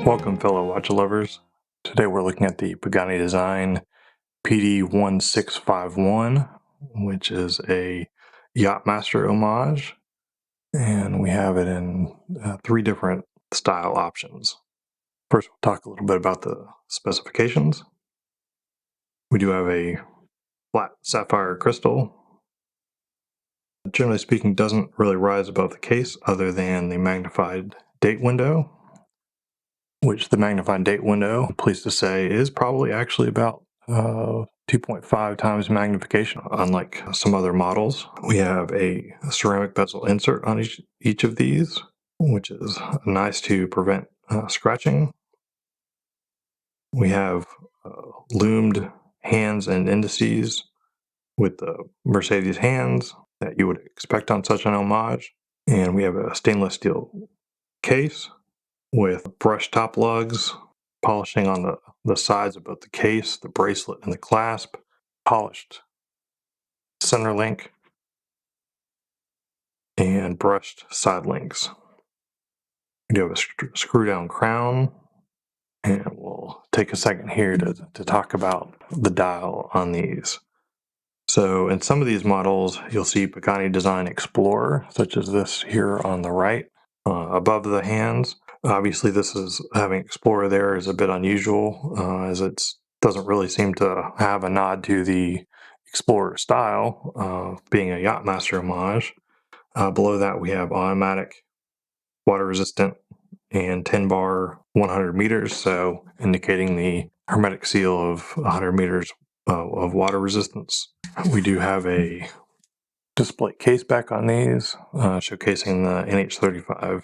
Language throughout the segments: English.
Welcome, fellow watch lovers. Today we're looking at the Pagani design PD-1651, which is a Yacht-Master homage, and we have it in 3 different style options. First, we'll talk a little bit about the specifications. We do have a flat sapphire crystal. Generally speaking, doesn't really rise above the case other than the magnified date window, which the magnified date window, pleased to say, is probably actually about 2.5 times magnification, unlike some other models. We have a ceramic bezel insert on each of these, which is nice to prevent scratching. We have loomed hands and indices with the Mercedes hands that you would expect on such an homage. And we have a stainless steel case with brushed top lugs, polishing on the sides of both the case, the bracelet, and the clasp, polished center link, and brushed side links. We do have a screw down crown, and we'll take a second here to talk about the dial on these. So in some of these models, you'll see Pagani Design Explorer, such as this here on the right, above the hands. Obviously, this is having Explorer there is a bit unusual, as it doesn't really seem to have a nod to the Explorer style, being a Yacht-Master homage. Below that, we have automatic, water resistant, and 10 bar 100 meters, so indicating the hermetic seal of 100 meters of water resistance. We do have a display case back on these, showcasing the NH35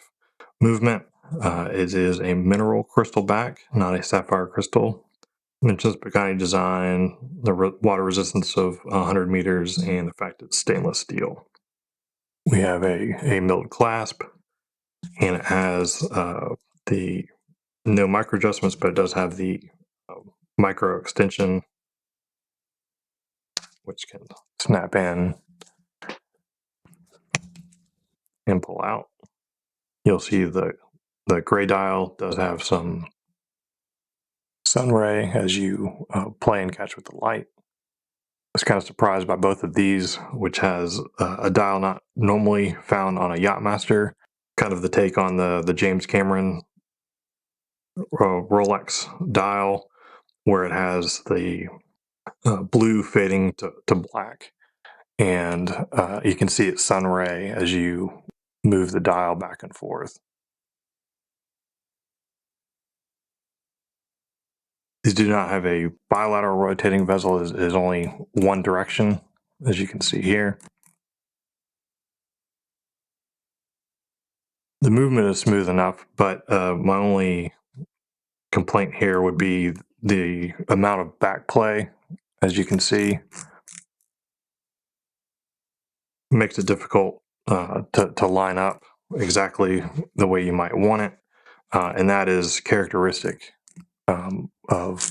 movement. It is a mineral crystal back, not a sapphire crystal. Mentions Pagani design, the water resistance of 100 meters, and the fact it's stainless steel. We have a milled clasp, and it has the no micro adjustments, but it does have the micro extension, which can snap in and pull out. You'll see the gray dial does have some sun ray as you play and catch with the light. I was kind of surprised by both of these, which has a dial not normally found on a Yacht-Master, kind of the take on the James Cameron Rolex dial, where it has the blue fading to black, and you can see its sun ray as you move the dial back and forth. These do not have a bilateral rotating bezel, is only one direction, as you can see here. The movement is smooth enough, but my only complaint here would be the amount of back play. As you can see, makes it difficult to line up exactly the way you might want it, and that is characteristic of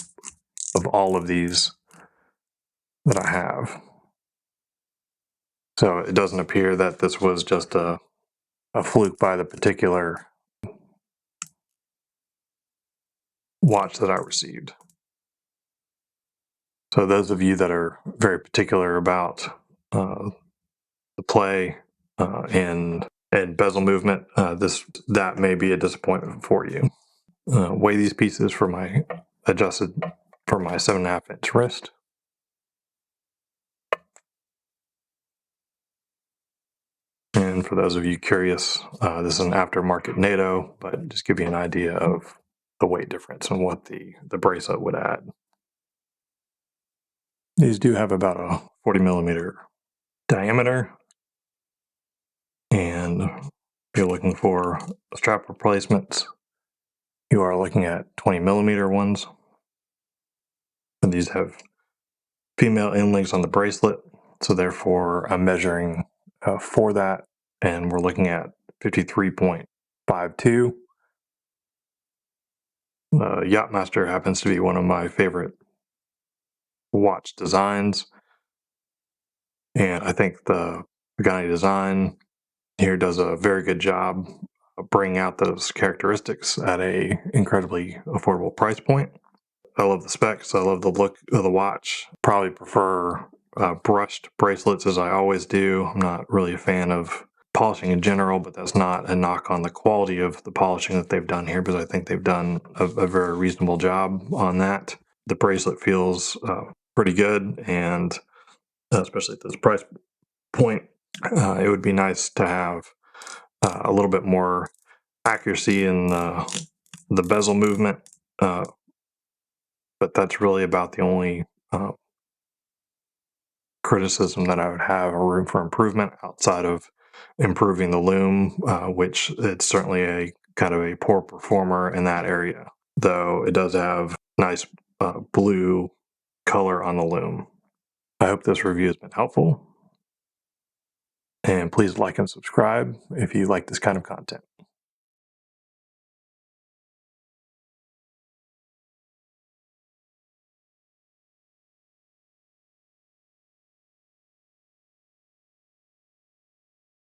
all of these that I have. So it doesn't appear that this was just a fluke by the particular watch that I received. So those of you that are very particular about the play and bezel movement, that may be a disappointment for you. Weigh these pieces for my adjusted for my 7.5 inch wrist. And for those of you curious, this is an aftermarket NATO, but just give you an idea of the weight difference and what the bracelet would add. These do have about a 40 millimeter diameter, and if you're looking for strap replacements, you are looking at 20 millimeter ones. And these have female end links on the bracelet, so therefore I'm measuring for that, and we're looking at 53.52. Yacht-Master happens to be one of my favorite watch designs, and I think the Pagani design here does a very good job bring out those characteristics at a incredibly affordable price point. I love the specs. I love the look of the watch. Probably prefer brushed bracelets as I always do. I'm not really a fan of polishing in general, but that's not a knock on the quality of the polishing that they've done here, because I think they've done a very reasonable job on that. The bracelet feels pretty good, and especially at this price point, it would be nice to have a little bit more accuracy in the bezel movement, but that's really about the only criticism that I would have, or room for improvement, outside of improving the loom, which it's certainly a kind of a poor performer in that area, though it does have nice blue color on the loom. I hope this review has been helpful, and please like and subscribe if you like this kind of content.